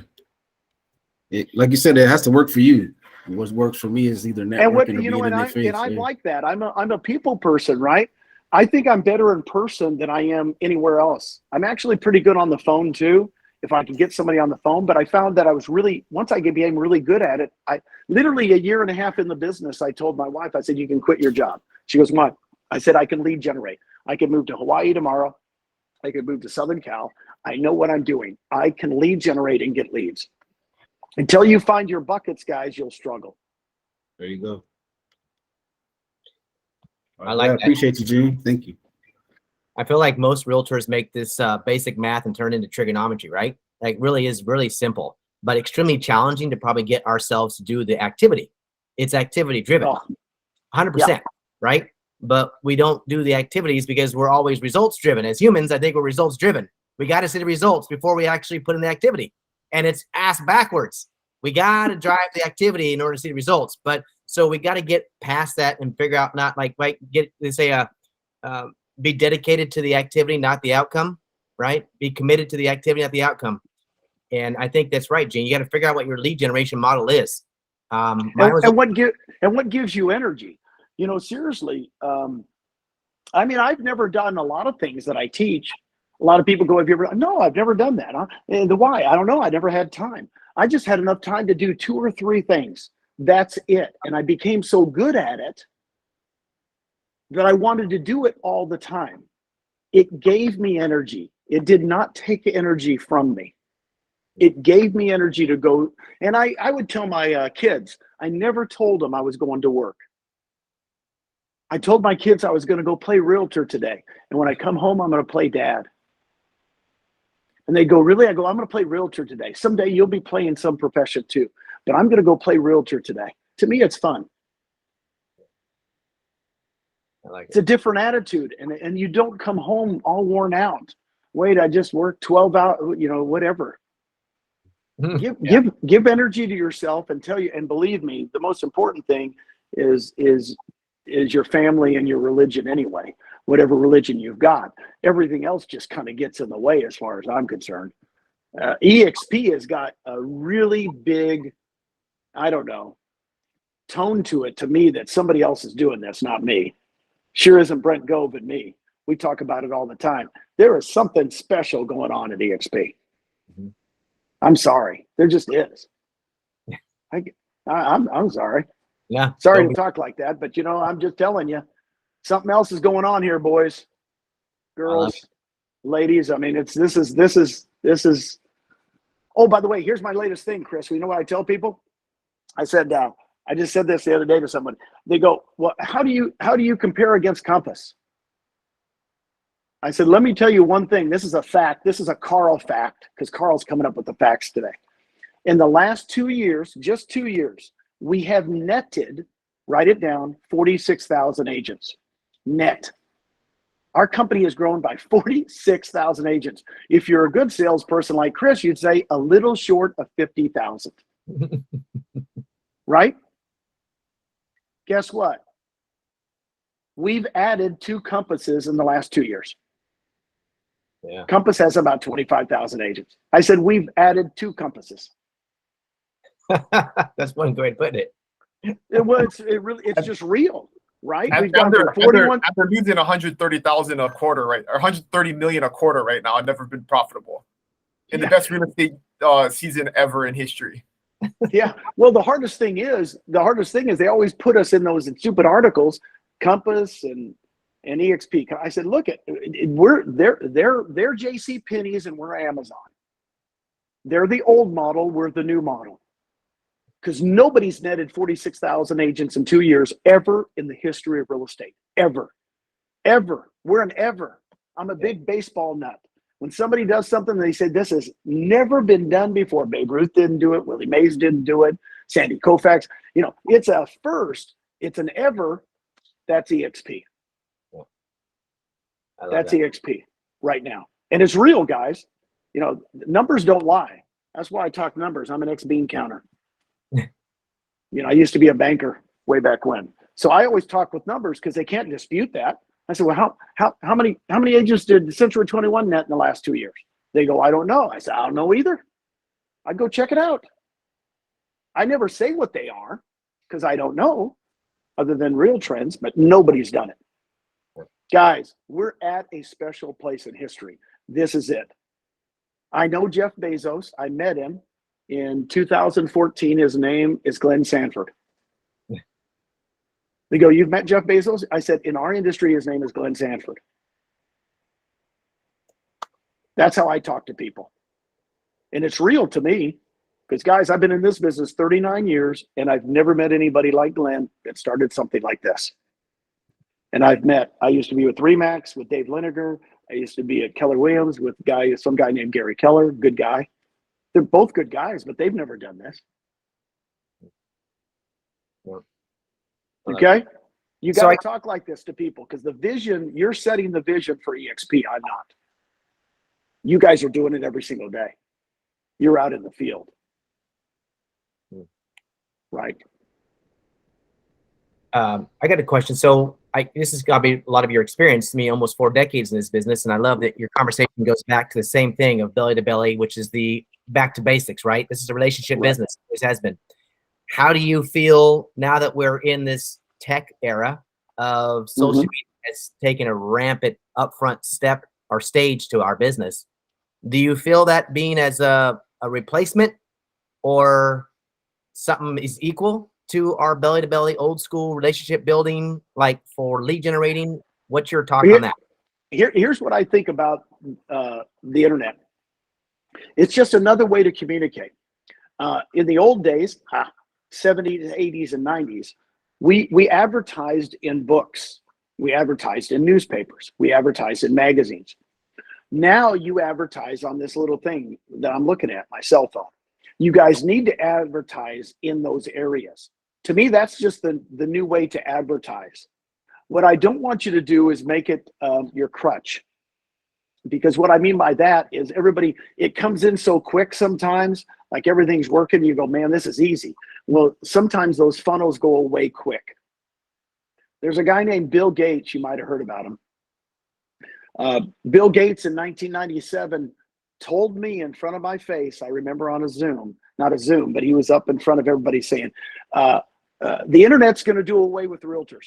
Like you said, it has to work for you. What works for me is either networking or being in their face. And I'm like that. I'm a people person, right? I think I'm better in person than I am anywhere else. I'm actually pretty good on the phone too, if I can get somebody on the phone. But I found that once I became really good at it, I literally a year and a half in the business, I told my wife, I said, you can quit your job. She goes, what? I said, I can lead generate. I can move to Hawaii tomorrow. I could move to Southern Cal. I know what I'm doing. I can lead generate and get leads. Until you find your buckets, guys, you'll struggle. There you go. I like that. Appreciate you, Gene. Thank you. I feel like most realtors make this basic math and turn it into trigonometry, right? Like really is really simple, but extremely challenging to probably get ourselves to do the activity. It's activity driven, 100%, right? But we don't do the activities because we're always results driven. As humans, I think we're results driven. We got to see the results before we actually put in the activity. And it's ass backwards. We got to drive the activity in order to see the results. But so we got to get past that and figure out not like get, they say, be dedicated to the activity, not the outcome, right? Be committed to the activity, not the outcome. And I think that's right, Gene. You got to figure out what your lead generation model is. And what gives you energy? You know, seriously. I mean, I've never done a lot of things that I teach. A lot of people go, "Have you ever?" No, I've never done that. Huh? And the why? I don't know. I never had time. I just had enough time to do 2 or 3 things. That's it. And I became so good at it that I wanted to do it all the time. It gave me energy. It did not take energy from me. It gave me energy to go. And I would tell my kids, I never told them I was going to work. I told my kids I was going to go play realtor today. And when I come home, I'm going to play dad. And they go, really? I go, I'm going to play realtor today. Someday you'll be playing some profession too. But I'm going to go play realtor today. To me, it's fun. I like it. It's a different attitude. And you don't come home all worn out. Wait, I just worked 12 hours, you know, whatever. Give energy to yourself and tell you, and believe me, the most important thing is your family and your religion anyway. Whatever religion you've got, everything else just kind of gets in the way as far as I'm concerned. EXP has got a really big, I don't know, tone to it to me that somebody else is doing this, not me. Sure isn't Brent Gove and me. We talk about it all the time. There is something special going on at EXP. Mm-hmm. I'm sorry. There just is. I'm sorry. Yeah. Sorry to talk like that, but you know, I'm just telling you, something else is going on here, boys, girls, ladies. I mean, this is. Oh, by the way, here's my latest thing, Chris. You know what I tell people? I said, I just said this the other day to someone. They go, well, how do you compare against Compass? I said, let me tell you one thing. This is a fact. This is a Carl fact, because Carl's coming up with the facts today. In the last 2 years, just 2 years, we have netted, write it down, 46,000 agents. Net. Our company has grown by 46,000 agents. If you're a good salesperson like Chris, you'd say a little short of 50,000. Right? Guess what? We've added 2 Compasses in the last 2 years. Yeah. Compass has about 25,000 agents. I said, we've added 2 Compasses. That's one great put it. It's just real, right? We've gone from 41. After losing 130,000 a quarter, right, or 130 million a quarter right now, I've never been profitable in the best real estate season ever in history. Yeah. Well, the hardest thing is they always put us in those stupid articles, Compass and EXP. I said, look, they're JC Penney's and we're Amazon. They're the old model, we're the new model. Because nobody's netted 46,000 agents in 2 years ever in the history of real estate. Ever. We're an ever. I'm a big baseball nut. When somebody does something, they say, this has never been done before. Babe Ruth didn't do it. Willie Mays didn't do it. Sandy Koufax. You know, it's a first. It's an ever. That's EXP. That's EXP right now. And it's real, guys. You know, numbers don't lie. That's why I talk numbers. I'm an ex-bean counter. You know, I used to be a banker way back when. So I always talk with numbers because they can't dispute that. I said, well, how many agents did Century 21 net in the last 2 years? They go, I don't know. I said, I don't know either. I go check it out. I never say what they are because I don't know other than real trends, but nobody's done it. Guys, we're at a special place in history. This is it. I know Jeff Bezos. I met him in 2014. His name is Glenn Sanford. They go, you've met Jeff Bezos? I said, in our industry, his name is Glenn Sanford. That's how I talk to people. And it's real to me because, guys, I've been in this business 39 years, and I've never met anybody like Glenn that started something like this. And I used to be with Remax with Dave Lineker. I used to be at Keller Williams with some guy named Gary Keller, good guy. They're both good guys, but they've never done this. Okay? You got to talk like this to people because the vision, you're setting the vision for EXP. I'm not. You guys are doing it every single day. You're out in the field. Right? I got a question. So this has got to be a lot of your experience. To me, almost 4 decades in this business, and I love that your conversation goes back to the same thing of belly to belly, which is the back to basics, right? This is a relationship business. It always has been. How do you feel now that we're in this tech era of social media has taken a rampant upfront step or stage to our business? Do you feel that being as a replacement or something is equal to our belly to belly old school relationship building, like for lead generating? What's your talk on that? Here's what I think about the internet. It's just another way to communicate. In the old days, 70s, 80s, and 90s, we advertised in books. We advertised in newspapers. We advertised in magazines. Now you advertise on this little thing that I'm looking at, my cell phone. You guys need to advertise in those areas. To me, that's just the new way to advertise. What I don't want you to do is make it your crutch. Because what I mean by that is it comes in so quick sometimes, like everything's working, you go, man, this is easy. Well, sometimes those funnels go away quick. There's a guy named Bill Gates, you might have heard about him. Bill Gates in 1997 told me in front of my face, I remember on a Zoom, not a Zoom, but he was up in front of everybody saying, the internet's going to do away with realtors.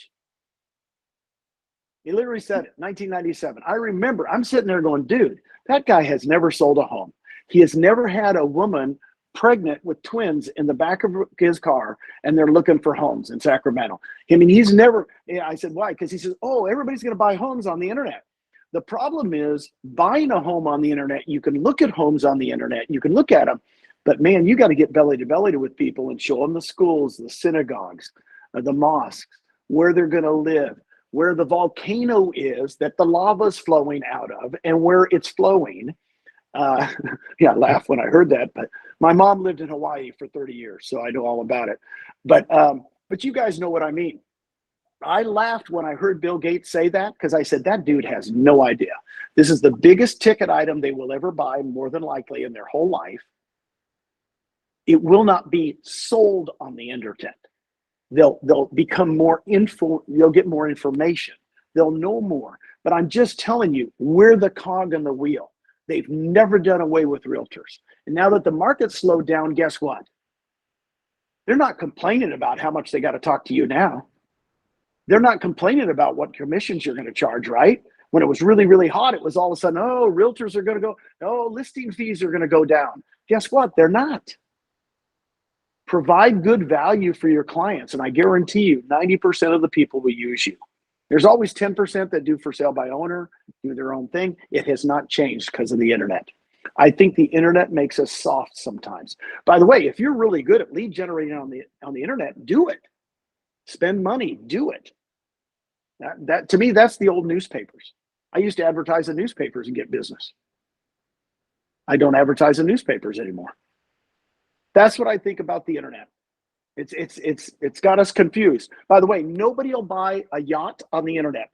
He literally said it, 1997. I remember, I'm sitting there going, dude, that guy has never sold a home. He has never had a woman pregnant with twins in the back of his car, and they're looking for homes in Sacramento. I mean, he's never, I said, why? Because he says, oh, everybody's going to buy homes on the internet. The problem is buying a home on the internet. You can look at homes on the internet. You can look at them, but man, you got to get belly to belly with people and show them the schools, the synagogues, the mosques, where they're going to live, where the volcano is that the lava is flowing out of, and where it's flowing. Yeah, I laughed when I heard that, but my mom lived in Hawaii for 30 years, so I know all about it. But you guys know what I mean. I laughed when I heard Bill Gates say that, because I said, that dude has no idea. This is the biggest ticket item they will ever buy, more than likely, in their whole life. It will not be sold on the internet. They'll become more they'll get more information. They'll know more. But I'm just telling you, we're the cog in the wheel. They've never done away with realtors. And now that the market's slowed down, guess what? They're not complaining about how much they got to talk to you now. They're not complaining about what commissions you're going to charge, right? When it was really, really hot, it was all of a sudden, oh, realtors are going to go, oh, listing fees are going to go down. Guess what? They're not. Provide good value for your clients, and I guarantee you 90% of the people will use you. There's always 10% that do for sale by owner, do their own thing. It has not changed because of the internet. I think the internet makes us soft sometimes. By the way, if you're really good at lead generating on the internet, do it. Spend money, do it. That to me, that's the old newspapers. I used to advertise in newspapers and get business. I don't advertise in newspapers anymore. That's what I think about the internet. It's got us confused. By the way, nobody will buy a yacht on the internet.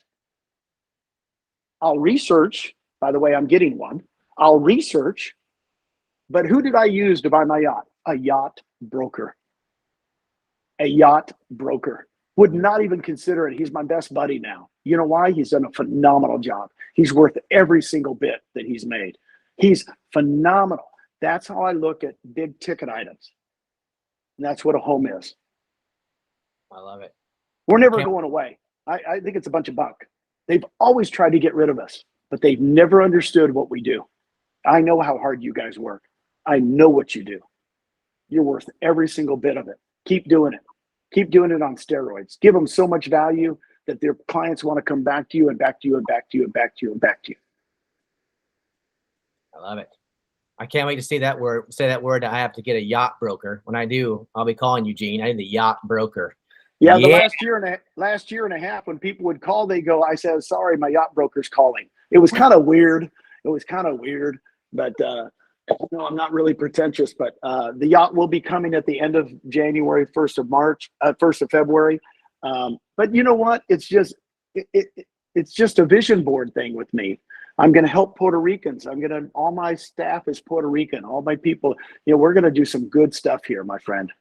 I'll research. By the way, I'm getting one. I'll research. But who did I use to buy my yacht? A yacht broker. A yacht broker. Would not even consider it. He's my best buddy now. You know why? He's done a phenomenal job. He's worth every single bit that he's made. He's phenomenal. That's how I look at big ticket items. And that's what a home is. I love it. We're never going away. I think it's a bunch of bunk. They've always tried to get rid of us, but they've never understood what we do. I know how hard you guys work. I know what you do. You're worth every single bit of it. Keep doing it. Keep doing it on steroids. Give them so much value that their clients want to come back to you and back to you and back to you and back to you and back to you. I love it. I can't wait to say that word. I have to get a yacht broker. When I do, I'll be calling you, Gene. I need the yacht broker. Yeah, the last year and a half, when people would call, they go, I said, sorry, my yacht broker's calling. It was kind of weird. But no, I'm not really pretentious, but the yacht will be coming at the end of January, 1st of February. But you know what? It's just a vision board thing with me. I'm going to help Puerto Ricans. All my staff is Puerto Rican. All my people, we're going to do some good stuff here, my friend.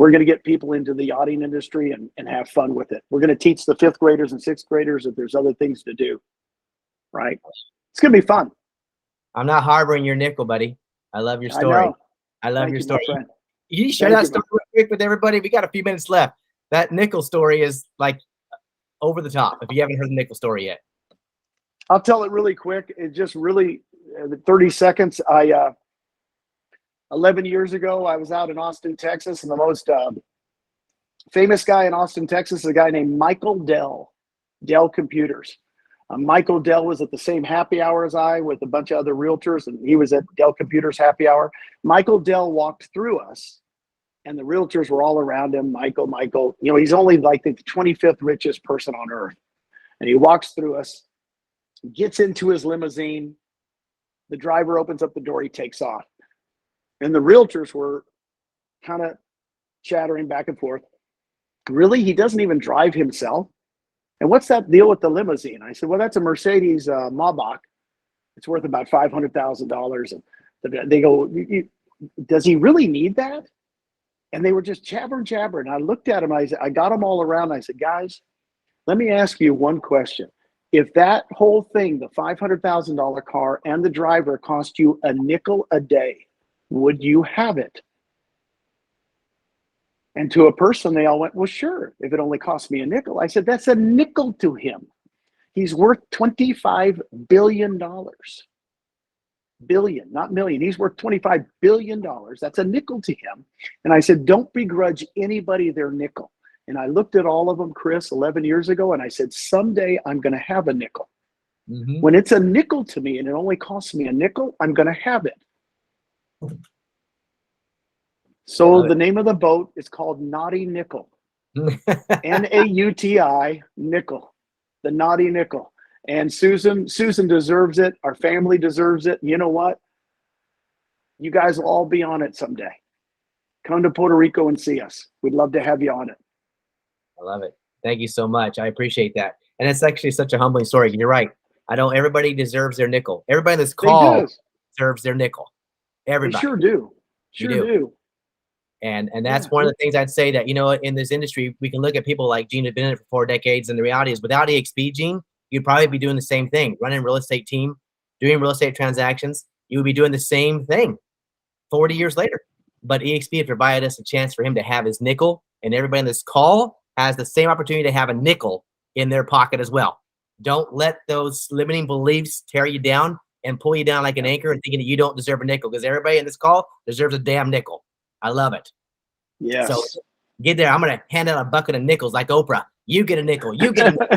we're going to get people into the yachting industry and have fun with it. We're going to teach the 5th graders and 6th graders that there's other things to do, right? It's going to be fun. I'm not harboring your nickel, buddy. I love your story. I love your story. You share that story real quick with everybody. We got a few minutes left. That nickel story is like over the top. If you haven't heard the nickel story yet, I'll tell it really quick. It just really 30 seconds. 11 years ago, I was out in Austin, Texas, and the most famous guy in Austin, Texas is a guy named Michael Dell Computers. Michael Dell was at the same happy hour as I with a bunch of other realtors, and he was at Dell Computers happy hour. Michael Dell walked through us, and the realtors were all around him. Michael, you know, he's only like the 25th richest person on earth. And he walks through us, gets into his limousine. The driver opens up the door, he takes off. And the realtors were kind of chattering back and forth. Really? He doesn't even drive himself? And what's that deal with the limousine? I said, well, that's a Mercedes Maybach. It's worth about $500,000. And they go, does he really need that? And they were just jabbering. I looked at him. I got them all around. I said, guys, let me ask you one question. If that whole thing, the $500,000 car and the driver cost you a nickel a day, would you have it? And to a person, they all went, well, sure, if it only cost me a nickel. I said, that's a nickel to him. He's worth $25 billion. Billion, not million. He's worth $25 billion. That's a nickel to him. And I said, don't begrudge anybody their nickel. And I looked at all of them, Chris, 11 years ago, and I said, someday I'm going to have a nickel. Mm-hmm. When it's a nickel to me and it only costs me a nickel, I'm going to have it. So the name of the boat is called Naughty Nickel. Nauti, nickel. The Naughty Nickel. And Susan deserves it. Our family deserves it. You know what? You guys will all be on it someday. Come to Puerto Rico and see us. We'd love to have you on it. I love it. Thank you so much. I appreciate that. And it's actually such a humbling story. You're right. Everybody deserves their nickel. Everybody in this call deserves their nickel. Everybody. They sure do. Sure do. And that's one of the things I'd say that, you know, in this industry, we can look at people like Gene who've been in it for 4 decades. And the reality is without EXP, Gene, you'd probably be doing the same thing, running a real estate team, doing real estate transactions. You would be doing the same thing 40 years later. But EXP provided us a chance for him to have his nickel, and everybody on this call has the same opportunity to have a nickel in their pocket as well. Don't let those limiting beliefs tear you down and pull you down like an anchor and thinking that you don't deserve a nickel, because everybody in this call deserves a damn nickel. I love it. Yes. So get there. I'm going to hand out a bucket of nickels like Oprah. You get a nickel. You get a nickel.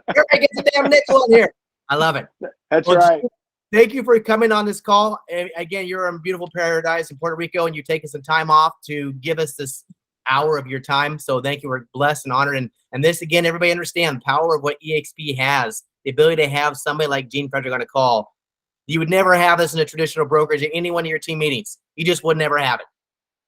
Everybody gets a damn nickel in here. I love it. That's right. Thank you for coming on this call. And again, you're in beautiful paradise in Puerto Rico, and you're taking some time off to give us this hour of your time. So thank you. We're blessed and honored. And this, again, everybody understand the power of what EXP has, the ability to have somebody like Gene Frederick on a call. You would never have this in a traditional brokerage at any one of your team meetings. You just would never have it,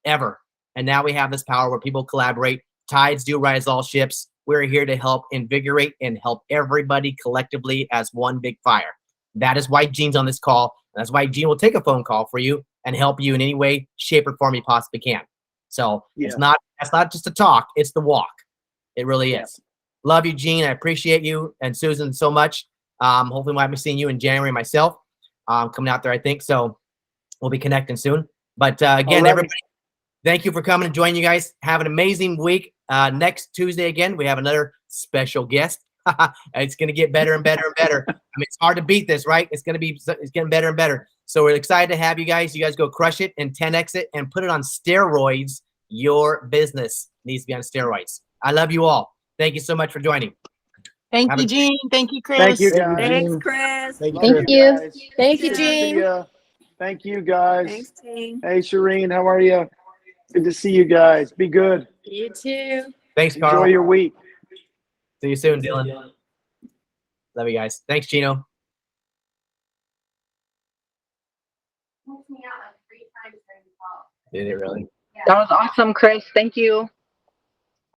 ever. And now we have this power where people collaborate. Tides do rise all ships. We're here to help invigorate and help everybody collectively as one big fire. That is why Gene's on this call. And that's why Gene will take a phone call for you and help you in any way, shape, or form he possibly can. So that's not just a talk, it's the walk. It really is. Love you, Gene. I appreciate you and Susan so much. Hopefully we'll be seeing you in January myself. Coming out there, I think. So we'll be connecting soon. But again, everybody, thank you for coming and joining you guys. Have an amazing week. Next Tuesday, again, we have another special guest. It's going to get better and better and better. I mean, it's hard to beat this, right? It's getting better and better. So we're excited to have you guys. You guys go crush it and 10X it and put it on steroids. Your business needs to be on steroids. I love you all. Thank you so much for joining. Thank you, Gene. Thank you, Chris. Thank you, guys. Thanks, Chris. Thank you. Thank you, Gene. Thank you, guys. Thanks, Gene. Hey, Shireen, how are you? Good to see you guys. Be good. You too. Thanks, Carl. Enjoy your week. See you soon, Dylan. Love you guys. Thanks, Gino. Did it really? That was awesome, Chris. Thank you.